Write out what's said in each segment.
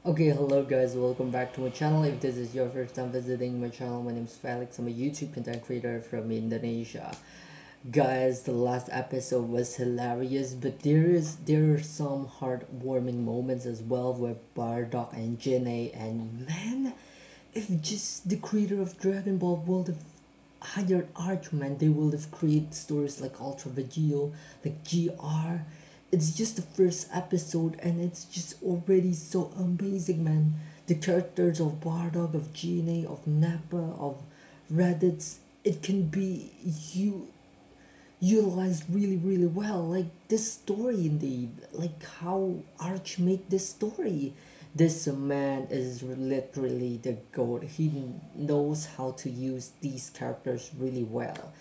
Okay, hello guys, welcome back to my channel. If this is your first time visiting my channel, my name is Felix. I'm a YouTube content creator from Indonesia. Guys, the last episode was hilarious, but there are some heartwarming moments as well with Bardock and Gine, and man, if just the creator of Dragon Ball would have hired Arch, man, they would have created stories like ULTRA Vegito, like GR. It's just the first episode and it's just already so amazing, man. The characters of Bardock, of Gine, of Nappa, of raditz, it can be utilized really well. Like this story indeed, like how Arch make this story. This man is literally the goat. He knows how to use these characters really well.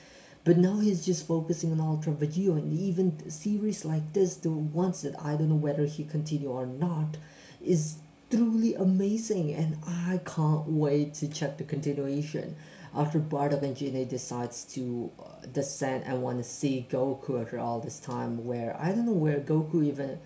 But now he's just focusing on ULTRA Vegito, and even series like this, the ones that I don't know whether he continue or not, is truly amazing, and I can't wait to check the continuation. After Bardock and Gine decides to descend and want to see Goku after all this time, where I don't know where Goku even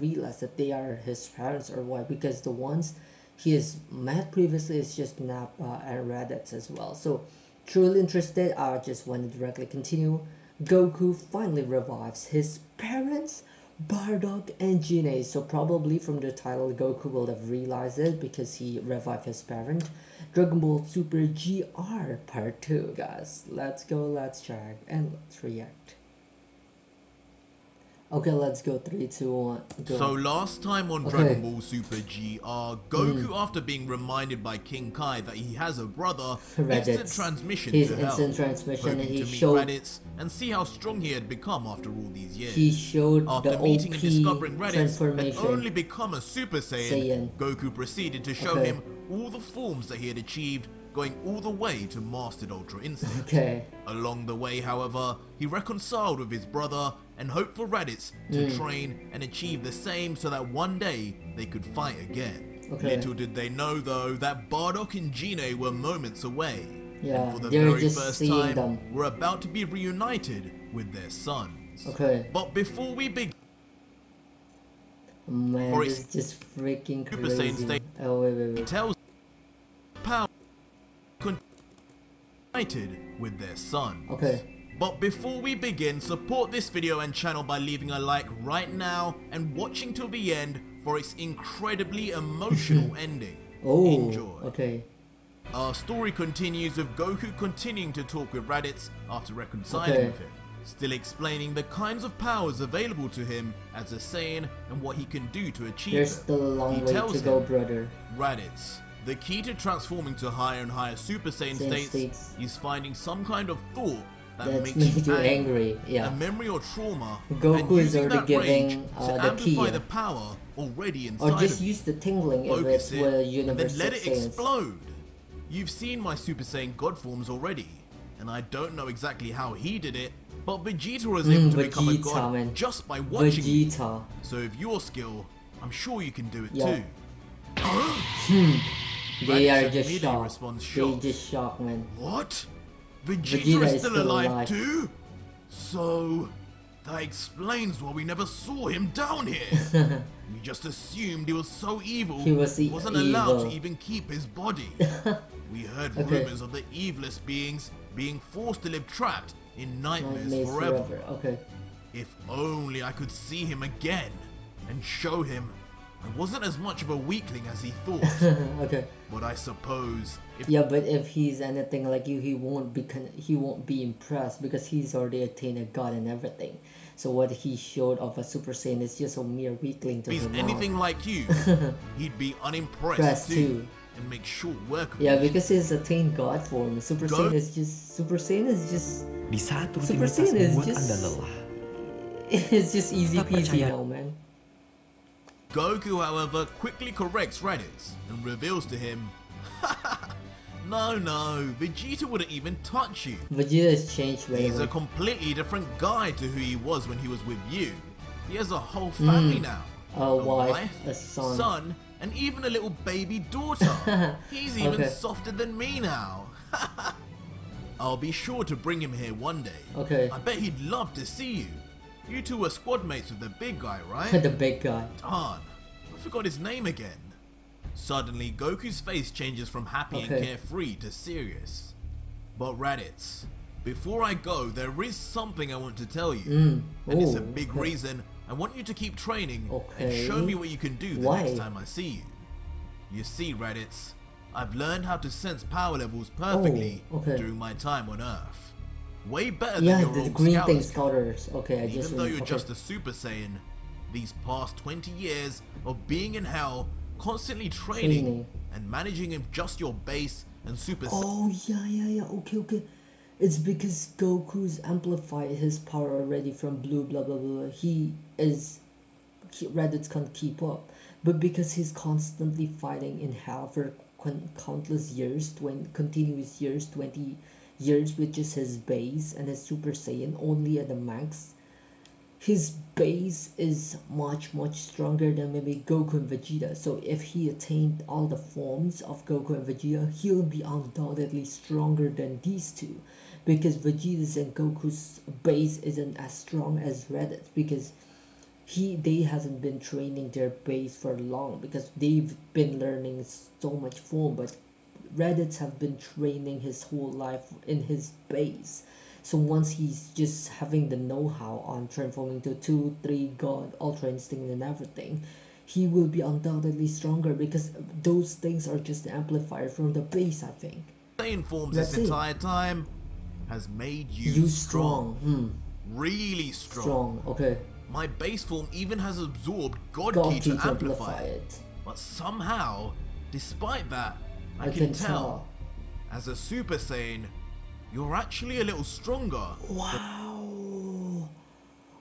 realize that they are his parents or what, because the ones he has met previously is just Nappa and raditz as well. So truly interested, I just want to directly continue. Goku finally revives his parents, Bardock and Gine. So probably from the title, Goku will have realized it because he revived his parent. Dragon Ball Super GR Part 2, guys. Let's go, let's check, and let's react. Okay, let's go. 3, 2, 1, go. So last time on Dragon Ball Super GR, Goku, after being reminded by King Kai that he has a brother, instant transmission to hell, hoping and he to showed meet Raditz and see how strong he had become after all these years. He showed after the meeting OP and discovering Raditz had transformation. only become a Super Saiyan, Goku proceeded to show him all the forms that he had achieved, going all the way to mastered Ultra Instinct. Along the way, however, he reconciled with his brother and hoped for Raditz to train and achieve the same so that one day they could fight again. Little did they know though that Bardock and Gine were moments away, and for the very first time were about to be reunited with their sons. But before we begin, man, this is just freaking crazy. Oh wait. He tells power united with their son. But before we begin, support this video and channel by leaving a like right now and watching till the end for its incredibly emotional ending. Enjoy. Our story continues with Goku continuing to talk with Raditz after reconciling with him, still explaining the kinds of powers available to him as a Saiyan and what he can do to achieve There's still a long way to go, brother. Raditz, the key to transforming to higher and higher Super Saiyan states is finding some kind of thought that makes you angry, a memory or trauma, Goku is already giving the key, the power already inside or just use the tingling if it's and then let it explode. You've seen my Super Saiyan God forms already, and I don't know exactly how he did it, but Vegeta was able to become a god just by watching me. So if your skill, I'm sure you can do it too. They are just shocked. They just shocked, man. What? Vegeta is still alive too? So that explains why we never saw him down here. We just assumed he was so evil he wasn't allowed to even keep his body. We heard rumors of the evilest beings being forced to live trapped in nightmares forever. If only I could see him again and show him I wasn't as much of a weakling as he thought. But I suppose but if he's anything like you, he won't be impressed because he's already attained a god and everything. So what he showed of a Super Saiyan is just a mere weakling to him. If he's anything like you, he'd be unimpressed too. And make short work of because he's attained god form. Super Saiyan is just it's just easy peasy now, man. Goku, however, quickly corrects Raditz and reveals to him, no, Vegeta wouldn't even touch you. Vegeta has changed, man. He's a completely different guy to who he was when he was with you. He has a whole family now. A wife, a son, and even a little baby daughter. He's even softer than me now. I'll be sure to bring him here one day. I bet he'd love to see you. You two were squad mates with the big guy, right? The big guy. Darn. forgot his name again. Suddenly, Goku's face changes from happy and carefree to serious. But Raditz, before I go, there is something I want to tell you. And it's a big reason I want you to keep training and show me what you can do the next time I see you. You see, Raditz, I've learned how to sense power levels perfectly during my time on Earth. Way better than your old green thing scouters. Even though you're just a Super Saiyan, these past 20 years of being in hell, constantly training and managing just your base and Super Saiyan. Okay. It's because Goku's amplified his power already from blue blah blah blah. Raditz can't keep up. But because he's constantly fighting in hell for countless years, continuous years, 20 years with just his base and his Super Saiyan only at the max, his base is much stronger than maybe Goku and Vegeta. So if he attained all the forms of Goku and Vegeta, he'll be undoubtedly stronger than these two, because Vegeta's and Goku's base isn't as strong as Raditz, because they hasn't been training their base for long, because they've been learning so much form, but Raditz have been training his whole life in his base. So once he's just having the know-how on transforming to 2, 3 God, Ultra Instinct and everything, he will be undoubtedly stronger, because those things are just the amplifier from the base, I think. Saiyan forms this entire time has made you strong. Really strong. Okay. My base form even has absorbed goky to amplify it. But somehow, despite that, I can tell, as a Super Saiyan, you're actually a little stronger. Wow.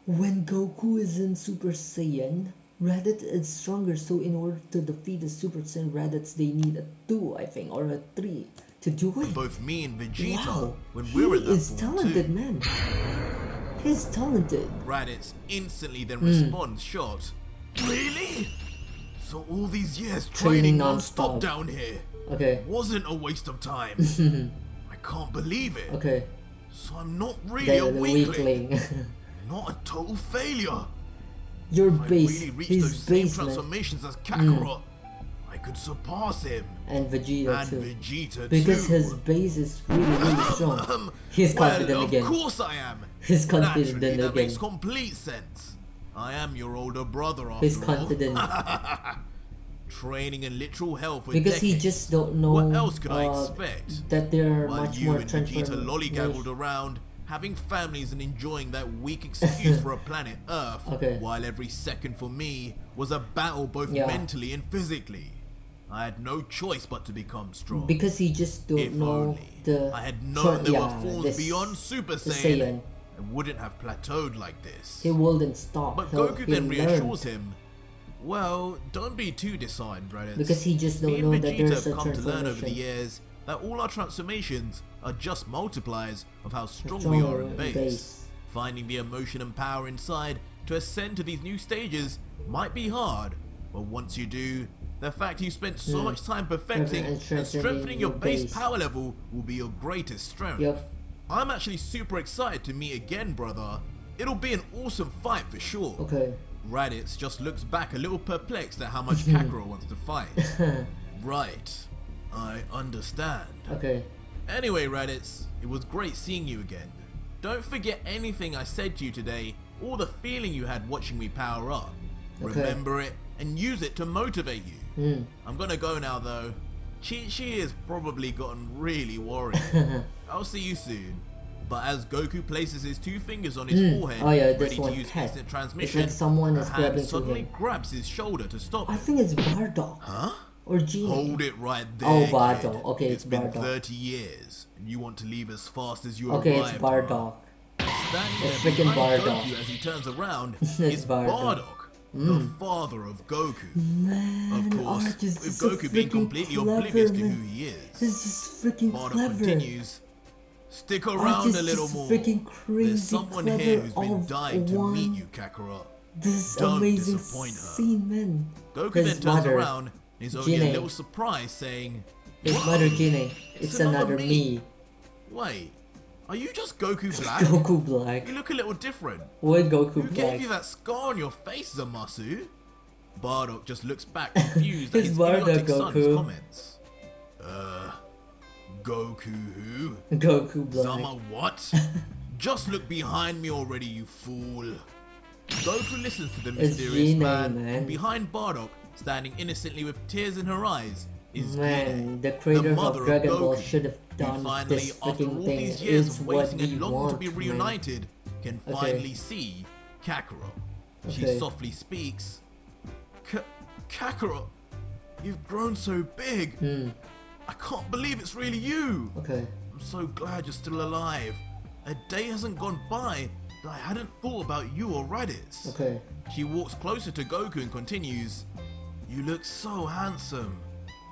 When Goku is in Super Saiyan, Raditz is stronger, so in order to defeat the Super Saiyan Raditz, they need a 2, I think, or a 3 to do it. Both me and Vegeta, when we were in that form, he's talented, man. He's talented. Raditz instantly then responds shot. Really? So all these years training non-stop down here wasn't a waste of time. I can't believe it. So I'm not really a weakling. Not a total failure. Your if base, I really reach those same transformations as Kakarot, I could surpass him. And Vegeta too. Vegeta because his base is really strong. He's confident again. Of course I am. He's confident again. That makes complete sense. I am your older brother after He's confident. Training in literal hell for because decades. He just don't know what else could I expect? That there are while much you more and Vegeta lollygaggled around, having families and enjoying that weak excuse for a planet Earth, while every second for me was a battle both mentally and physically. I had no choice but to become strong. Because he just don't know I had known there were forms beyond Super Saiyan, I wouldn't have plateaued like this. He wouldn't stop. But Goku then reassures him, well, don't be too disheartened, Raditz. Because he just don't know that there's a have come to learn over the years that all our transformations are just multipliers of how strong we are in base. Finding the emotion and power inside to ascend to these new stages might be hard, but once you do, the fact you spent so much time perfecting and strengthening your base power level will be your greatest strength. I'm actually super excited to meet again, brother. It'll be an awesome fight for sure. Raditz just looks back a little perplexed at how much Kakarot wants to fight. Right, I understand. Anyway, Raditz, it was great seeing you again. Don't forget anything I said to you today, or the feeling you had watching me power up. Remember it and use it to motivate you. I'm gonna go now though. Chi-Chi has probably gotten really worried. I'll see you soon. But as Goku places his 2 fingers on his forehead, ready to use instant transmission, it's like someone is hand suddenly grabs his shoulder to stop him. I think it's Bardock. Or Gine. Hold it right there, Bardock. Kid. It's been Bardock. 30 years, and you want to leave as fast as you arrived. It's Bardock. It's freaking Bardock. Goku as he turns around, it's Bardock. The father of Goku. Man, of course, with Goku being completely oblivious to who he is. This is freaking Bardock continues, stick around a little more. There's someone here who's been dying to meet you, Kakarot. This Don't amazing disappoint her. scene, man. Goku then turns around and is only a little surprised, saying, his mother Gine, it's another me. Wait, are you just Goku Black? Goku Black. You look a little different. What Goku Who Black? gave you that scar on your face, Zamasu? Bardock just looks back confused at his Bardock, idiotic son's Goku. comments. Goku who? Goku black. Zama what? Just look behind me already, you fool. Goku listens to the mysterious Gine, man, man. and behind Bardock, standing innocently with tears in her eyes, is Man, Gine, the creator of mother Dragon Ball Goku, should have who done finally, this after freaking all thing. these years It's of what waiting we and longing want, to be man. reunited, can Okay. finally see Kakarot. She Okay. softly speaks. Kakarot, you've grown so big. I can't believe it's really you. Okay. I'm so glad you're still alive. A day hasn't gone by that I hadn't thought about you or raditz. Okay. She walks closer to Goku and continues, you look so handsome.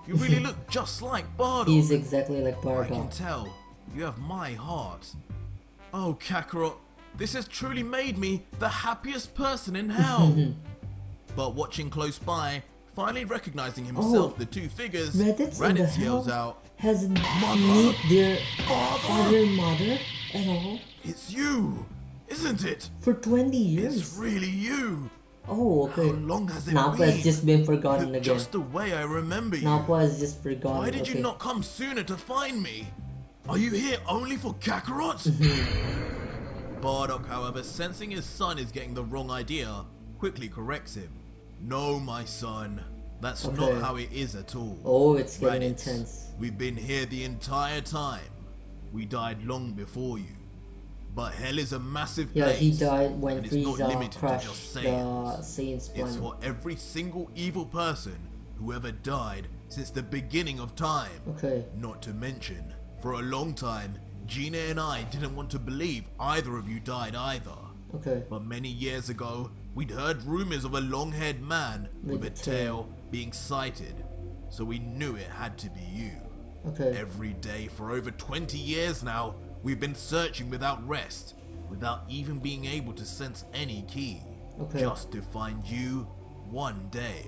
You really look just like Bardock. He's exactly like I can Bardock. tell. You have my heart. Oh, Kakarot, this has truly made me the happiest person in hell. But watching close by, finally recognizing himself, the two figures, Raditz yells out, hasn't Mother! met their Father! father and mother at all It's you, isn't it? for 20 years. It's really you. Oh, okay. How long has it Nappa been? has just been forgotten Look again. just the way I remember you. Nappa has just forgotten. Why did okay. you not come sooner to find me? Are you here only for Kakarot? Bardock, however, sensing his son is getting the wrong idea, quickly corrects him. No, my son. That's not how it is at all. Oh, it's getting Raditz, intense. We've been here the entire time. We died long before you. But hell is a massive Yeah, place. he died when and it's not Frieza limited to crashed just the Saiyans. Saiyan's It's planet. for every single evil person who ever died since the beginning of time. Okay. Not to mention, for a long time, Gine and I didn't want to believe either of you died either. Okay. But many years ago, we'd heard rumors of a long-haired man with a tail being sighted, so we knew it had to be you. Okay. Every day for over 20 years now, we've been searching without rest, without even being able to sense any key, just to find you one day.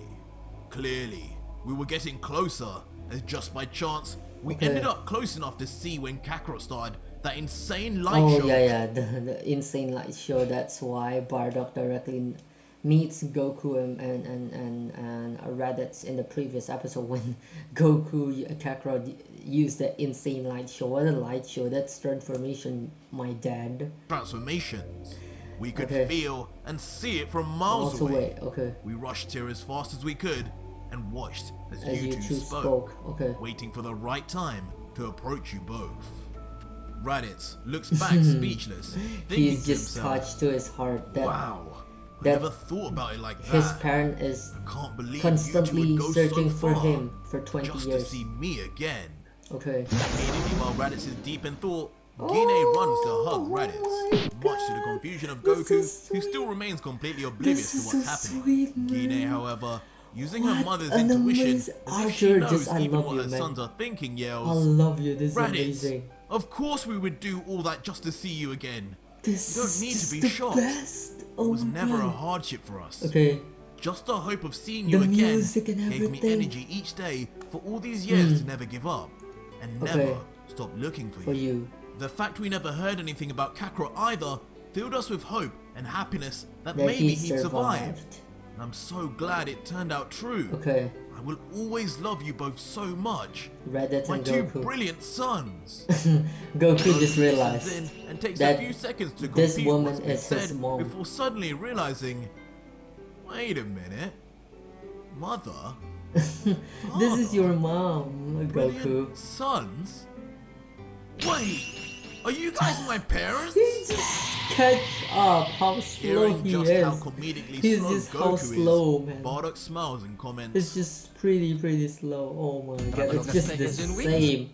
Clearly, we were getting closer, as just by chance, we ended up close enough to see when Kakarot started that insane light show. Oh yeah, the insane light show. That's why Bardock directly meets Goku and Raditz in the previous episode when Goku Kakarot used the insane light show. What a light show! That's transformation, my dad. Transformations. We could feel and see it from miles away. We rushed here as fast as we could and watched as you two spoke. Waiting for the right time to approach you both. Raditz looks back speechless, thinking He's to just himself, touched to his heart that wow, I never thought about it like that. his parent is Can't believe constantly you two would go searching so for far him for 20 just years. to see me again. Okay. Immediately while Raditz is deep in thought, Gine runs to hug Raditz, much to the confusion of Goku, who still remains completely oblivious to what's happening. Gine, however, using her mother's intuition, as if she knows even what her sons are thinking, yells, I love you, this is Raditz, amazing. of course we would do all that just to see you again. This You don't need is to be the shocked. best. Oh It was my never a God. hardship for us. Okay. Just the hope of seeing The you again music and gave me everything. energy each day for all these years to never give up and never stop looking for you. The fact we never heard anything about Kakarot either filled us with hope and happiness that maybe he'd survived. And I'm so glad it turned out true. Okay. I will always love you both so much. Raditz My and two Goku. brilliant sons. Goku just listens realized in and takes that a few seconds to this compute woman what's been is his said mom. before suddenly realizing, wait a minute, mother? This is your mom, Goku. Brilliant sons? Wait, are you guys my parents? He just catch up how slow Hearing he just is. how comedically He's slow just how Goku slow, is, man. Bardock smiles and comments, It's just pretty slow. Oh my god, it's just the same.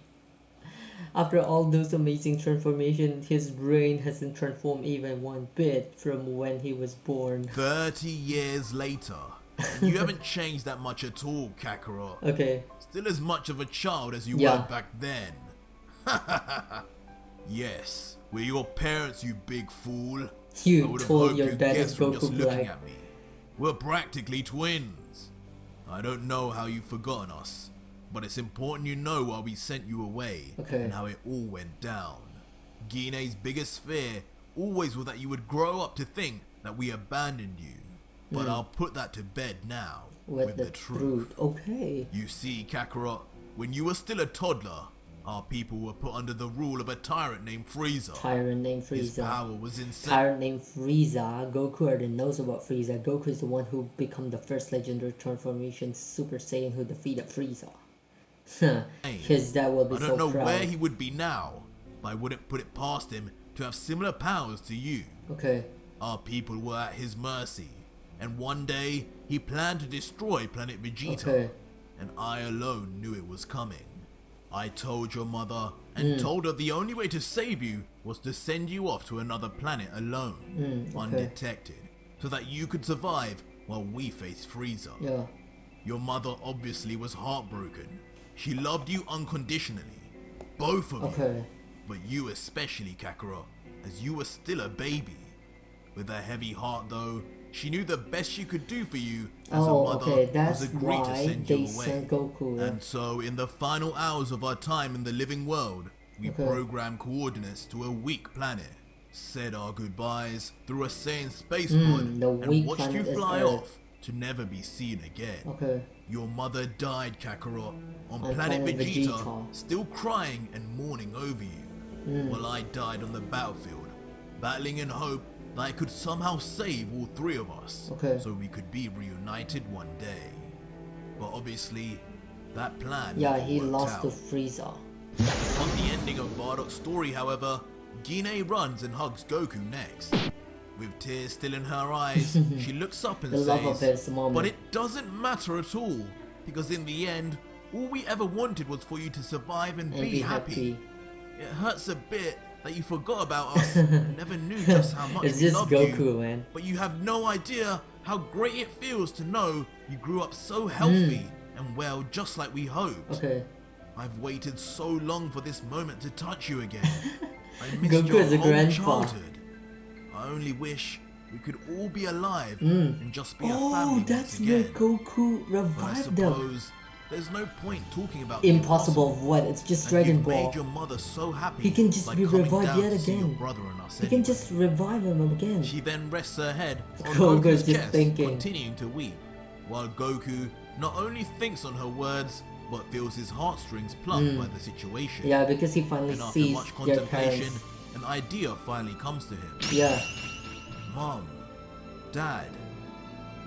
After all those amazing transformations, his brain hasn't transformed even one bit from when he was born. 30 years later, and you haven't changed that much at all, Kakarot. Okay. Still as much of a child as you Yeah. were back then. Yes, we're your parents, you big fool. I You would have told hoped your you'd dad guess is from just Goku looking Black. at me. We're practically twins. I don't know how you've forgotten us, but it's important you know why we sent you away and how it all went down. Gine's biggest fear always was that you would grow up to think that we abandoned you. But I'll put that to bed now with the truth. Okay. You see, Kakarot, when you were still a toddler, our people were put under the rule of a tyrant named Frieza. His power was insane. Tyrant named Frieza. Goku already knows about Frieza. Goku is the one who became the first legendary transformation Super Saiyan who defeated Frieza. His dad will be so proud. I don't know where he would be now, but I wouldn't put it past him to have similar powers to you. Okay. Our people were at his mercy, and one day he planned to destroy planet Vegeta. Okay. And I alone knew it was coming. I told your mother and told her the only way to save you was to send you off to another planet alone, undetected, so that you could survive while we faced Frieza. Yeah. Your mother obviously was heartbroken. She loved you unconditionally, both of you, but you especially, Kakarot, as you were still a baby. With a heavy heart though, she knew the best she could do for you as a mother was agree to send you away. Goku, And so in the final hours of our time in the living world, we programmed coordinates to a weak planet, said our goodbyes through a Saiyan space pod, and watched you fly off to never be seen again. Your mother died, Kakarot, on planet Vegeta, still crying and mourning over you, while I died on the battlefield, battling in hope that I could somehow save all three of us, so we could be reunited one day. But obviously, that plan he lost to Frieza. On the ending of Bardock's story, however, Gine runs and hugs Goku next. With tears still in her eyes, she looks up and says, "But it doesn't matter at all, because in the end, all we ever wanted was for you to survive and be happy. It hurts a bit that you forgot about us and never knew just how much we loved Goku, you, man. But you have no idea how great it feels to know you grew up so healthy and well, just like we hoped. I've waited so long for this moment to touch you again. I missed your whole childhood. I only wish we could all be alive and just be a family that's once again. where Goku revived them. I suppose there's no point talking about impossible of what? It's just Dragon Ball. Made your mother so happy. He can just be revived yet again. He can Anyway. just revive him again. She then rests her head on Goku's Goku's just chest, thinking. continuing to weep, while Goku not only thinks on her words, but feels his heartstrings plucked by the situation. Yeah, because he finally and after sees much their contemplation, parents. an idea finally comes to him. Yeah. Mom, Dad,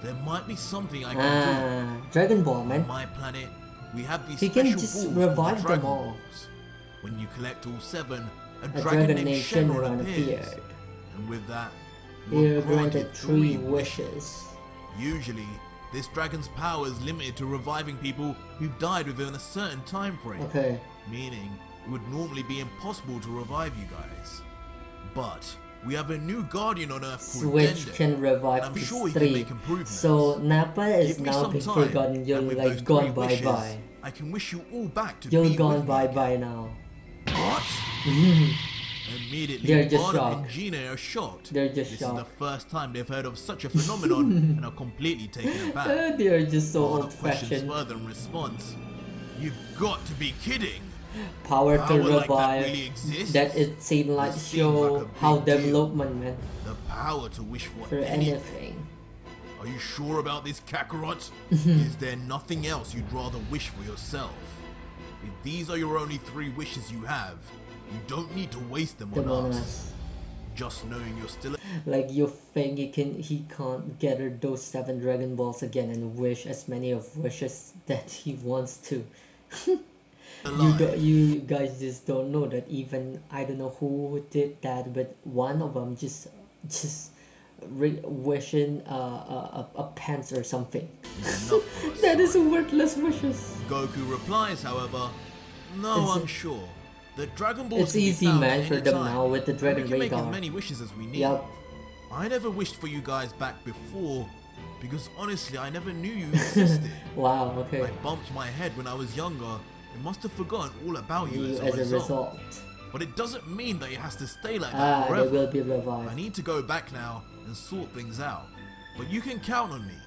there might be something I can do. Dragon Ball, man. On my planet, we have these He special can just balls revive called the them Dragon all. Balls. When you collect all 7, a A dragon named Shenron appears. appeared. And with that, He granted 3 wishes. Usually, this dragon's power is limited to reviving people who've died within a certain time frame. Meaning, it would normally be impossible to revive you guys. But we have a new guardian on Earth called Which Dende, can revive and I'm these sure he 3. can make improvements. So Nappa is Give me now some being time, forgotten. You're and with like those gone 3 wishes, bye-bye. I can wish you all back to You're be gone with me bye-bye again. now. What? Immediately, They're just Bardock shocked. and Gine are shocked. They're just this shocked. is the first time they've heard of such a phenomenon and are completely taken aback. They are just so Bardock questions old-fashioned. further in response. You've got to be kidding. Power to like revive. that really exists? That it seemed like It seems show like a big how deal. development, man. The power to wish For anything. Are you sure about this, Kakarot? Is there nothing else you'd rather wish for yourself? If these are your only 3 wishes you have, you don't need to waste them on us. Just knowing you're still like you think he can't gather those 7 Dragon Balls again and wish as many of wishes that he wants to. You guys just don't know that. Even I don't know who did that, but one of them just wishing a pants or something. That is worthless wishes. Goku replies, however, no, I'm sure. The Dragon Balls It's easy, man, for them now with the Dragon Radar. We can make Radar. as many wishes as we need. Yep. I never wished for you guys back before, because honestly, I never knew you existed. Wow, okay. I bumped my head when I was younger and must have forgotten all about you as a result. But it doesn't mean that it has to stay like that forever. They will be revived. I need to go back now and sort things out. But you can count on me.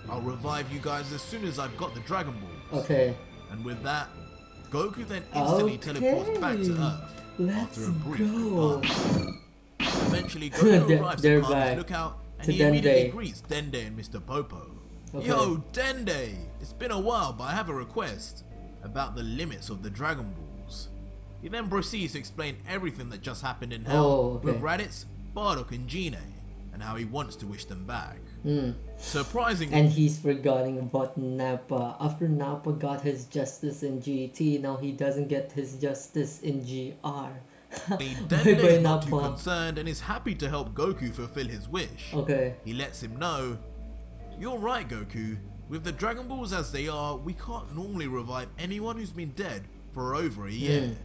I'll revive you guys as soon as I've got the Dragon Balls. Okay. And with that, Goku then instantly teleports back to Earth Let's after a brief go. goodbye. Eventually, Goku arrives at Karma's lookout and he immediately greets Dende and Mr. Popo. Okay. Yo, Dende! It's been a while, but I have a request about the limits of the Dragon Balls. He then proceeds to explain everything that just happened in Hell with Raditz, Bardock and Gine, and how he wants to wish them back. Surprisingly, and he's forgetting about Nappa. After Nappa got his justice in GT, now he doesn't get his justice in GR. Dende is not too concerned and is happy to help Goku fulfill his wish. Okay. He lets him know, "You're right, Goku. With the Dragon Balls as they are, we can't normally revive anyone who's been dead for over a year.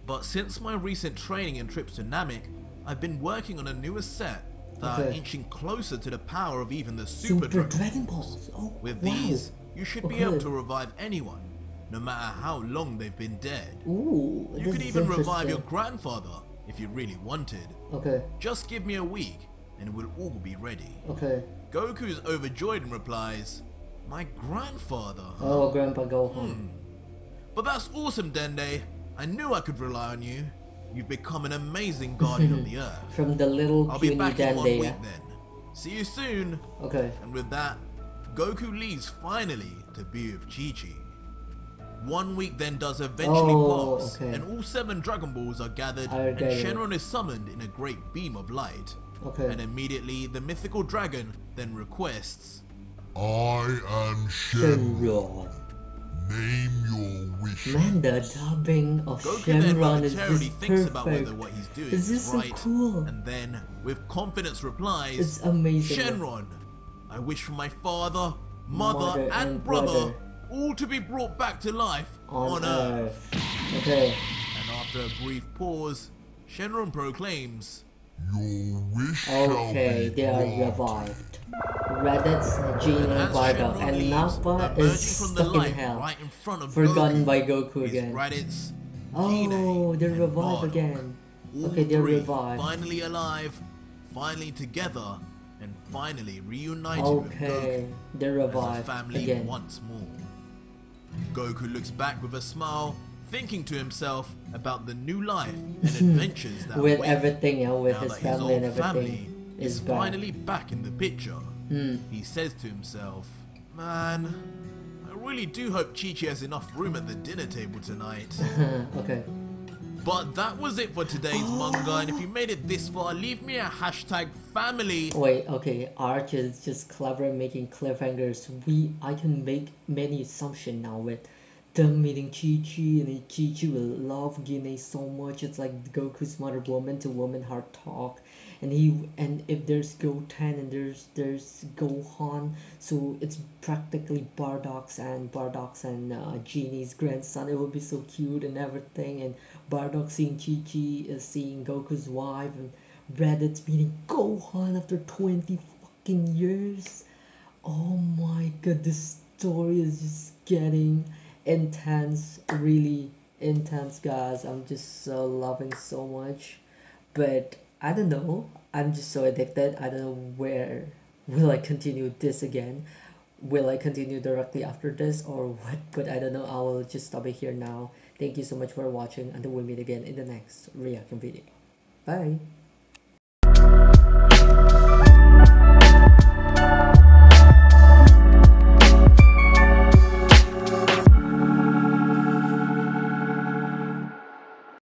But since my recent training and trips to Namek, I've been working on a newer set that are inching closer to the power of even the Super Dragon Balls. With these, you should be able to revive anyone, no matter how long they've been dead. Ooh, you could even revive your grandfather if you really wanted. Just give me a week and we'll all be ready." Goku is overjoyed and replies, "My grandfather? Oh, Grandpa Gohan. But that's awesome, Dende. I knew I could rely on you. You've become an amazing guardian of the earth." From the little I'll be back in 1 Dende, week then. See you soon. And with that, Goku leaves finally to be with Chi-Chi. 1 week then does eventually pass, and all 7 Dragon Balls are gathered, and Shenron is summoned in a great beam of light. And immediately the mythical dragon then requests, "I am Shenron. Name your wish." Man, the dubbing of Goku Shenron is thinks perfect. about whether what he's doing This is right, so cool. and then with confidence replies, "It's amazing. Shenron, I wish for my father, mother and brother all to be brought back to life on Earth." And after a brief pause, Shenron proclaims, "Your wish shall be they are revived. Raditz, Gine, Bardock, and Nappa is stuck in hell. Right in front of Forgotten by Goku again. Raditz, they're revived again. They're revived. Finally alive, finally together, and finally reunited with Goku they're revived as a family again. once more. Goku looks back with a smile, thinking to himself about the new life and adventures that with await everything, with now his that family and old everything family is finally back in the picture. He says to himself, "Man, I really do hope Chi-Chi has enough room at the dinner table tonight." But that was it for today's manga, and if you made it this far, leave me a hashtag family. Arch is just clever making cliffhangers. I can make many assumptions now with them meeting Chi-Chi, and Chi-Chi will love Gine so much. It's like Goku's mother, woman to woman heart talk. And if there's Goten and there's Gohan, so it's practically Bardock's and Genie's grandson. It would be so cute and everything. And Bardock seeing Chi-Chi is seeing Goku's wife, and Raditz meeting Gohan after 20 fucking years. Oh my god, this story is just getting intense, really intense, guys. I'm just so loving so much, but I don't know, I'm just so addicted. I don't know where will I continue this again. Will I continue directly after this or what? But I don't know. I will just stop it here now. Thank you so much for watching. Until we meet again in the next reaction video. Bye.